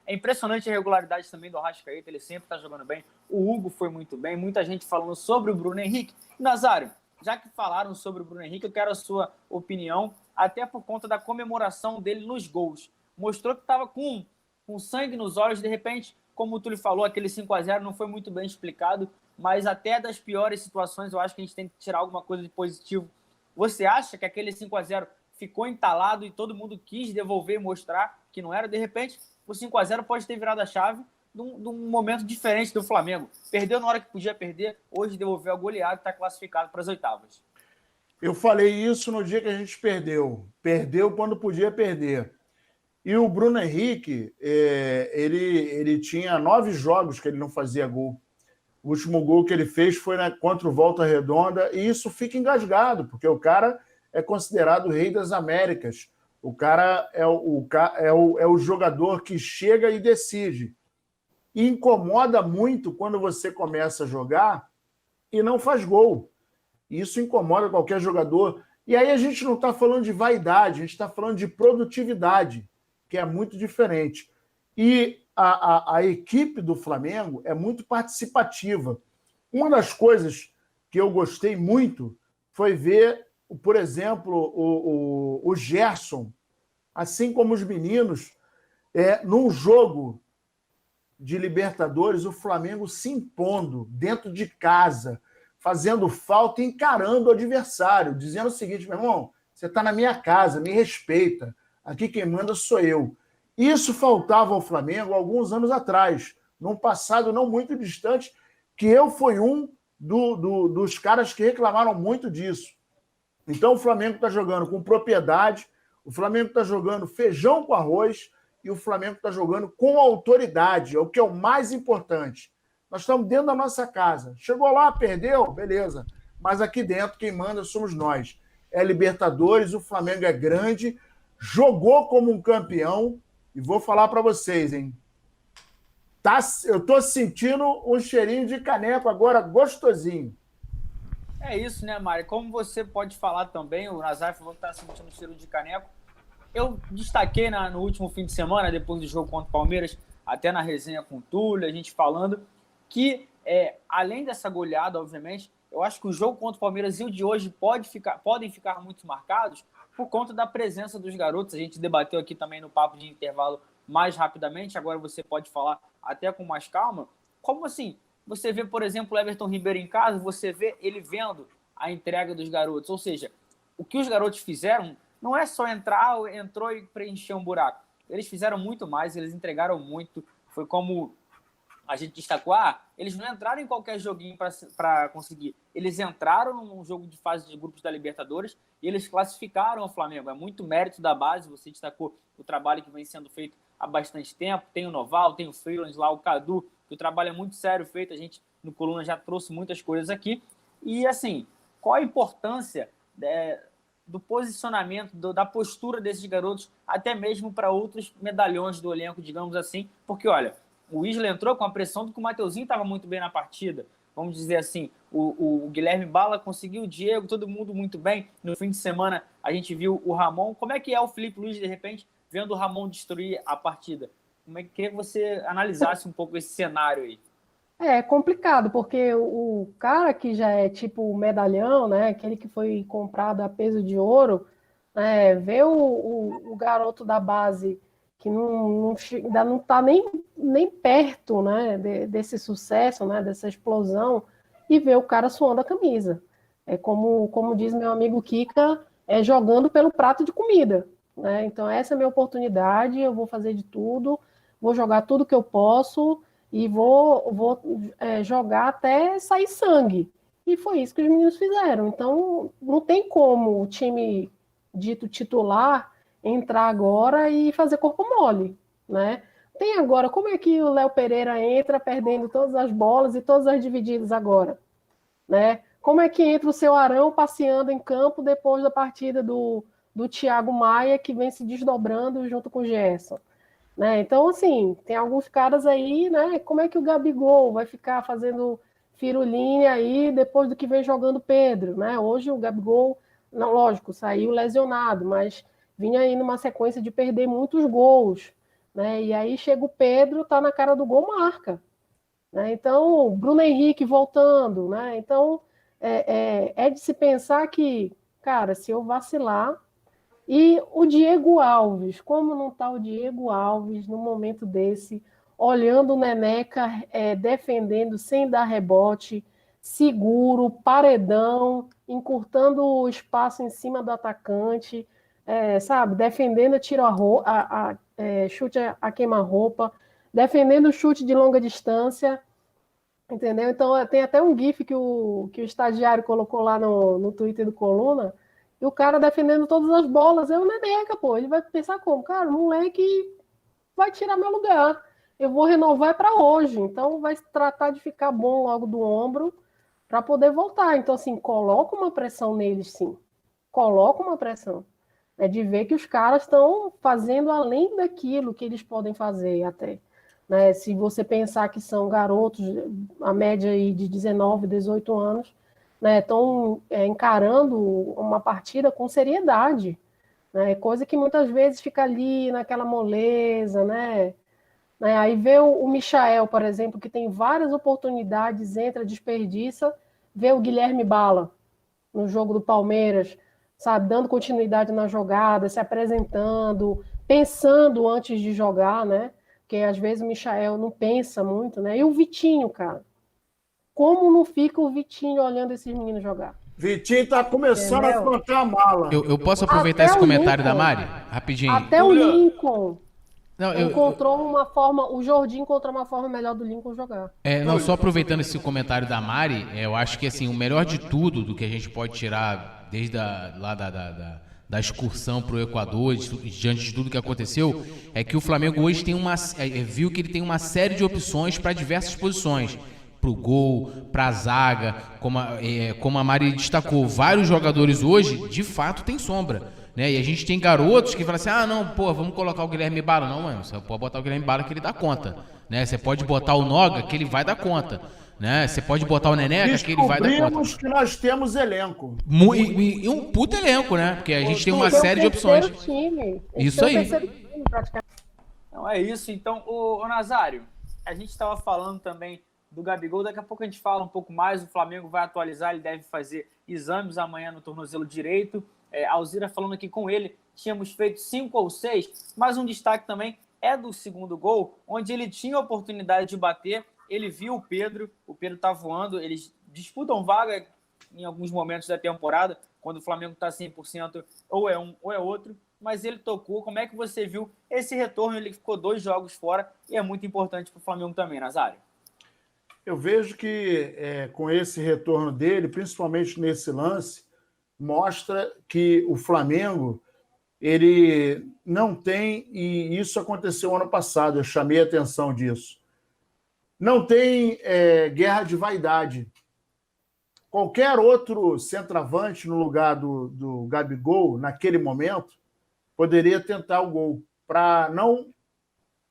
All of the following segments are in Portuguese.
É impressionante a regularidade também do Arrascaeta, ele sempre está jogando bem. O Hugo foi muito bem, muita gente falando sobre o Bruno Henrique. Nazário, já que falaram sobre o Bruno Henrique, eu quero a sua opinião, até por conta da comemoração dele nos gols. Mostrou que estava com sangue nos olhos, de repente, como o Túlio falou, aquele 5-0 não foi muito bem explicado, mas até das piores situações eu acho que a gente tem que tirar alguma coisa de positivo. Você acha que aquele 5-0 ficou entalado e todo mundo quis devolver e mostrar que não era? De repente, o 5-0 pode ter virado a chave de um momento diferente do Flamengo. Perdeu na hora que podia perder, hoje devolveu a goleada e está classificado para as oitavas. Eu falei isso no dia que a gente perdeu. Perdeu quando podia perder. E o Bruno Henrique, ele tinha 9 jogos que ele não fazia gol. O último gol que ele fez foi contra o Volta Redonda, e isso fica engasgado, porque o cara é considerado o rei das Américas. O cara é o jogador que chega e decide. E incomoda muito quando você começa a jogar e não faz gol. Isso incomoda qualquer jogador. E aí a gente não está falando de vaidade, a gente está falando de produtividade, que é muito diferente. E a equipe do Flamengo é muito participativa. Uma das coisas que eu gostei muito foi ver, por exemplo, o Gerson, assim como os meninos, num jogo de Libertadores, o Flamengo se impondo dentro de casa, fazendo falta e encarando o adversário, dizendo o seguinte: meu irmão, você está na minha casa, me respeita, aqui quem manda sou eu. Isso faltava ao Flamengo alguns anos atrás, num passado não muito distante, que eu fui um dos caras que reclamaram muito disso. Então o Flamengo está jogando com propriedade, o Flamengo está jogando feijão com arroz e o Flamengo está jogando com autoridade, é o que é o mais importante. Nós estamos dentro da nossa casa. Chegou lá, perdeu, beleza. Mas aqui dentro quem manda somos nós. É Libertadores, o Flamengo é grande, jogou como um campeão. E vou falar para vocês, hein? Eu estou sentindo um cheirinho de caneco agora, gostosinho. É isso, né, Mário? Como você pode falar também, o Nazário falou que está sentindo cheiro de caneco. Eu destaquei no último fim de semana, depois do jogo contra o Palmeiras, até na resenha com o Túlio, a gente falando que, além dessa goleada, obviamente, eu acho que o jogo contra o Palmeiras e o de hoje podem ficar muito marcados por conta da presença dos garotos. A gente debateu aqui também no papo de intervalo mais rapidamente, agora você pode falar até com mais calma. Como assim? Você vê, por exemplo, o Everton Ribeiro em casa, você vê ele vendo a entrega dos garotos. Ou seja, o que os garotos fizeram não é só entrou e preencher um buraco. Eles fizeram muito mais, eles entregaram muito. Foi como a gente destacou, eles não entraram em qualquer joguinho para conseguir. Eles entraram num jogo de fase de grupos da Libertadores e eles classificaram o Flamengo. É muito mérito da base, você destacou o trabalho que vem sendo feito há bastante tempo. Tem o Noval, tem o Freeland lá, o Cadu, que o trabalho é muito sério feito. A gente, no Coluna, já trouxe muitas coisas aqui. E, assim, qual a importância do posicionamento, da postura desses garotos, até mesmo para outros medalhões do elenco, digamos assim? Porque, olha, o Isla entrou com a pressão do que o Mateuzinho estava muito bem na partida. Vamos dizer assim, o Guilherme Bala conseguiu, o Diego, todo mundo muito bem. No fim de semana a gente viu o Ramon. Como é que é o Felipe Luiz, de repente, vendo o Ramon destruir a partida? Queria que você analisasse um pouco esse cenário aí. É complicado, porque o cara que já é tipo medalhão, né, aquele que foi comprado a peso de ouro, ver o garoto da base que ainda não está nem perto, né, desse sucesso, né, dessa explosão, e ver o cara suando a camisa. É como diz meu amigo Kika, jogando pelo prato de comida. Né? Então essa é a minha oportunidade, eu vou fazer de tudo, vou jogar tudo que eu posso e vou jogar até sair sangue. E foi isso que os meninos fizeram. Então não tem como o time dito titular entrar agora e fazer corpo mole, né? Tem agora, como é que o Léo Pereira entra perdendo todas as bolas e todas as divididas agora, né? Como é que entra o seu Arão passeando em campo depois da partida do Thiago Maia, que vem se desdobrando junto com o Gerson, né? Então, assim, tem alguns caras aí, né? Como é que o Gabigol vai ficar fazendo firulinha aí depois do que vem jogando Pedro, né? Hoje o Gabigol, não, lógico, saiu lesionado, mas vinha aí numa sequência de perder muitos gols, né? E aí chega o Pedro, tá na cara do gol, marca, né? Então, Bruno Henrique voltando, né? Então, é de se pensar que, cara, se eu vacilar... E o Diego Alves, como não está o Diego Alves no momento desse, olhando o Neneca, defendendo sem dar rebote, seguro, paredão, encurtando o espaço em cima do atacante, sabe, defendendo chute a queima-roupa, defendendo o chute de longa distância, entendeu? Então tem até um GIF que o estagiário colocou lá no Twitter do Coluna, e o cara defendendo todas as bolas, é o Neneca, pô. Ele vai pensar como? Cara, o moleque vai tirar meu lugar. Eu vou renovar para hoje. Então vai tratar de ficar bom logo do ombro para poder voltar. Então, assim, coloca uma pressão neles, sim. Coloca uma pressão. É de ver que os caras estão fazendo além daquilo que eles podem fazer até. Né? Se você pensar que são garotos, a média aí de 19, 18 anos, né, estão encarando uma partida com seriedade, né, coisa que muitas vezes fica ali naquela moleza, né? Aí vê o Michael, por exemplo, que tem várias oportunidades, entra, desperdiça, vê o Guilherme Bala no jogo do Palmeiras, sabe, dando continuidade na jogada, se apresentando, pensando antes de jogar, né? Porque às vezes o Michael não pensa muito, né? E o Vitinho, cara, como não fica o Vitinho olhando esses meninos jogar? Vitinho tá começando a plantar a mala. Eu posso aproveitar Até esse o comentário da Lincoln. Mari? Rapidinho. Até o Lincoln Não, encontrou uma forma, o Jordi encontrou uma forma melhor do Lincoln jogar. não, só aproveitando esse comentário da Mari, eu acho que assim, o melhor de tudo do que a gente pode tirar desde da excursão para o Equador, diante de tudo que aconteceu, é que o Flamengo hoje tem viu que ele tem uma série de opções para diversas posições. Pro gol, pra zaga, como a Mari destacou, vários jogadores hoje, de fato, tem sombra, né? E a gente tem garotos que falam assim, não, pô, vamos colocar o Guilherme Bala. Não, mano, você pode botar o Guilherme Bala que ele dá conta, né? Você pode botar o Noga que ele vai dar conta, né? Você pode botar o Neneca que ele vai dar conta. Descobrimos que nós temos elenco. E um puto elenco, né? Porque a gente tem uma série de opções. Isso aí. Então é isso. Então, o Nazário, a gente estava falando também do Gabigol, daqui a pouco a gente fala um pouco mais, o Flamengo vai atualizar, ele deve fazer exames amanhã no tornozelo direito, a Alzira falando aqui com ele, tínhamos feito 5 ou 6, mas um destaque também é do segundo gol, onde ele tinha a oportunidade de bater, ele viu o Pedro tá voando, eles disputam vaga em alguns momentos da temporada, quando o Flamengo está 100%, ou é um ou é outro, mas ele tocou. Como é que você viu esse retorno? Ele ficou 2 jogos fora e é muito importante para o Flamengo também, Nazário. Eu vejo que com esse retorno dele, principalmente nesse lance, mostra que o Flamengo ele não tem, e isso aconteceu ano passado, eu chamei a atenção disso, não tem guerra de vaidade. Qualquer outro centroavante no lugar do Gabigol, naquele momento, poderia tentar o gol, para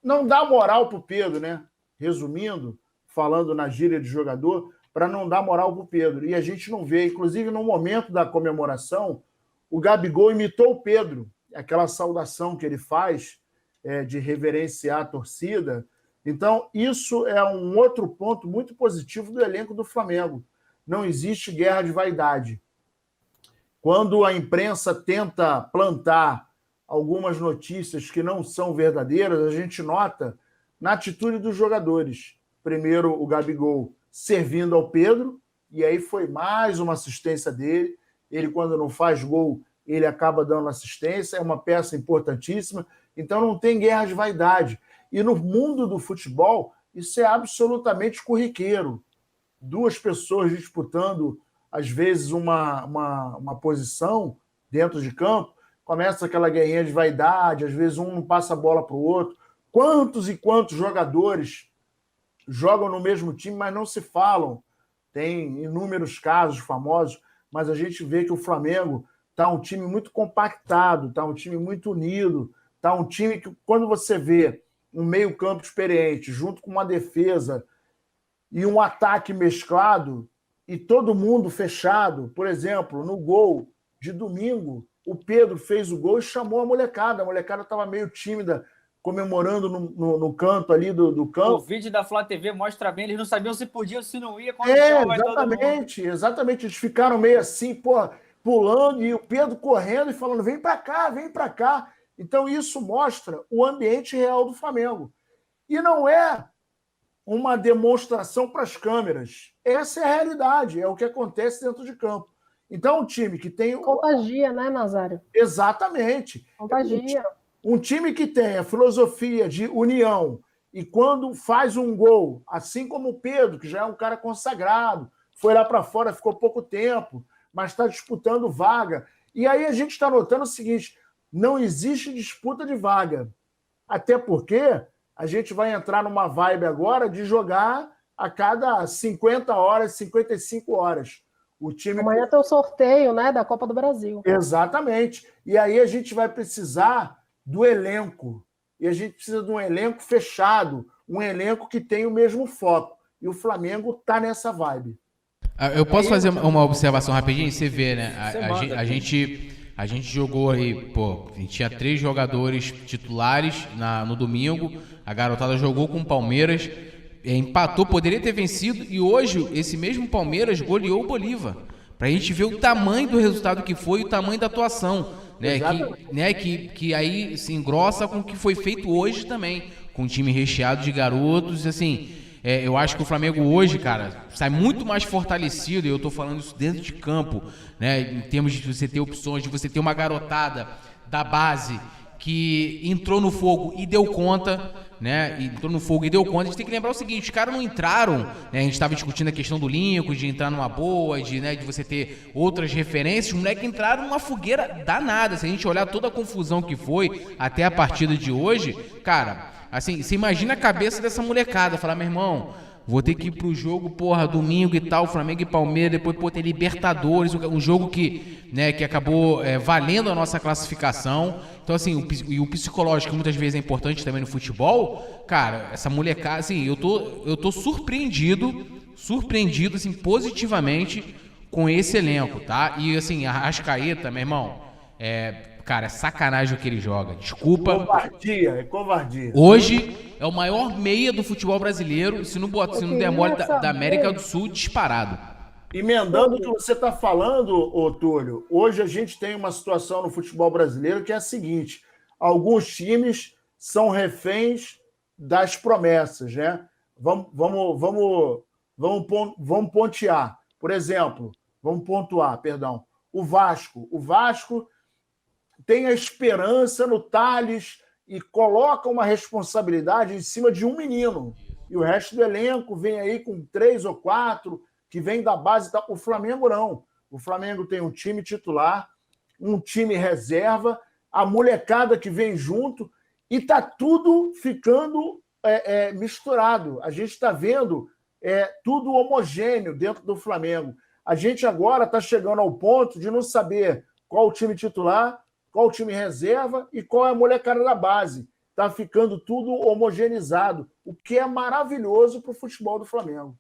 não dar moral para o Pedro, né? Resumindo, falando na gíria de jogador, para não dar moral para o Pedro. E a gente não vê, inclusive no momento da comemoração, o Gabigol imitou o Pedro, aquela saudação que ele faz de reverenciar a torcida. Então, isso é um outro ponto muito positivo do elenco do Flamengo. Não existe guerra de vaidade. Quando a imprensa tenta plantar algumas notícias que não são verdadeiras, a gente nota na atitude dos jogadores. Primeiro, o Gabigol servindo ao Pedro, e aí foi mais uma assistência dele. Ele, quando não faz gol, ele acaba dando assistência, é uma peça importantíssima. Então, não tem guerra de vaidade. E no mundo do futebol, isso é absolutamente corriqueiro. 2 pessoas disputando, às vezes, uma posição dentro de campo, começa aquela guerrinha de vaidade, às vezes um não passa a bola para o outro. Quantos e quantos jogadores jogam no mesmo time, mas não se falam? Tem inúmeros casos famosos, mas a gente vê que o Flamengo está um time muito compactado, está um time muito unido, está um time que, quando você vê um meio-campo experiente, junto com uma defesa e um ataque mesclado, e todo mundo fechado, por exemplo, no gol de domingo, o Pedro fez o gol e chamou a molecada estava meio tímida comemorando no canto ali do O campo. vídeo da Flá TV mostra bem, eles não sabiam se podia ou se não ia, quando chama, vai todo mundo. Exatamente. Eles ficaram meio assim, pô, pulando, e o Pedro correndo e falando, vem para cá, vem para cá. Então isso mostra o ambiente real do Flamengo. E não é uma demonstração para as câmeras. Essa é a realidade, é o que acontece dentro de campo. Então, um time que tem... Contagia, né, Nazário? Exatamente. Contagia. Um time que tem a filosofia de união e quando faz um gol, assim como o Pedro, que já é um cara consagrado, foi lá para fora, ficou pouco tempo, mas está disputando vaga. E aí a gente está notando o seguinte, não existe disputa de vaga. Até porque a gente vai entrar numa vibe agora de jogar a cada 50 horas, 55 horas. O time... Amanhã tem o sorteio, né, da Copa do Brasil. Exatamente. E aí a gente vai precisar do elenco. E a gente precisa de um elenco fechado, um elenco que tem o mesmo foco. E o Flamengo está nessa vibe. Eu posso fazer uma observação rapidinho? Você vê, né? A gente jogou aí, pô, a gente tinha 3 jogadores titulares no domingo, a garotada jogou com o Palmeiras, empatou, poderia ter vencido, e hoje esse mesmo Palmeiras goleou o Bolívar. Pra gente ver o tamanho do resultado que foi e o tamanho da atuação, né? Que aí se engrossa com o que foi feito hoje também, com um time recheado de garotos, assim... eu acho que o Flamengo hoje, cara, sai muito mais fortalecido, e eu tô falando isso dentro de campo, né? Em termos de você ter opções, de você ter uma garotada da base que entrou no fogo e deu conta, né? Entrou no fogo e deu conta. A gente tem que lembrar o seguinte, os caras não entraram, né? A gente estava discutindo a questão do Lincoln, de entrar numa boa, de você ter outras referências. Os moleques entraram numa fogueira danada. Se a gente olhar toda a confusão que foi até a partida de hoje, cara... Assim, você imagina a cabeça dessa molecada, falar, meu irmão, vou ter que ir pro jogo, porra, domingo e tal, Flamengo e Palmeiras, depois, pô, ter Libertadores, um jogo que, né, que acabou valendo a nossa classificação. Então, assim, o psicológico muitas vezes é importante também no futebol. Cara, essa molecada, assim, eu tô surpreendido, assim, positivamente com esse elenco, tá? E, assim, a Arrascaeta, meu irmão, cara, é sacanagem o que ele joga. Desculpa. Covardia, covardia. Hoje é o maior meia do futebol brasileiro. Se não der mole da América do Sul, disparado. Emendando o que você está falando, ô Túlio, hoje a gente tem uma situação no futebol brasileiro que é a seguinte: alguns times são reféns das promessas, né? Vamos pontuar. Por exemplo, vamos pontuar, perdão. O Vasco tem a esperança no Tales e coloca uma responsabilidade em cima de um menino. E o resto do elenco vem aí com 3 ou 4 que vem da base. O Flamengo não. O Flamengo tem um time titular, um time reserva, a molecada que vem junto e está tudo ficando misturado. A gente está vendo tudo homogêneo dentro do Flamengo. A gente agora está chegando ao ponto de não saber qual o time titular, qual o time reserva e qual é a molecada da base. Está ficando tudo homogeneizado, o que é maravilhoso para o futebol do Flamengo.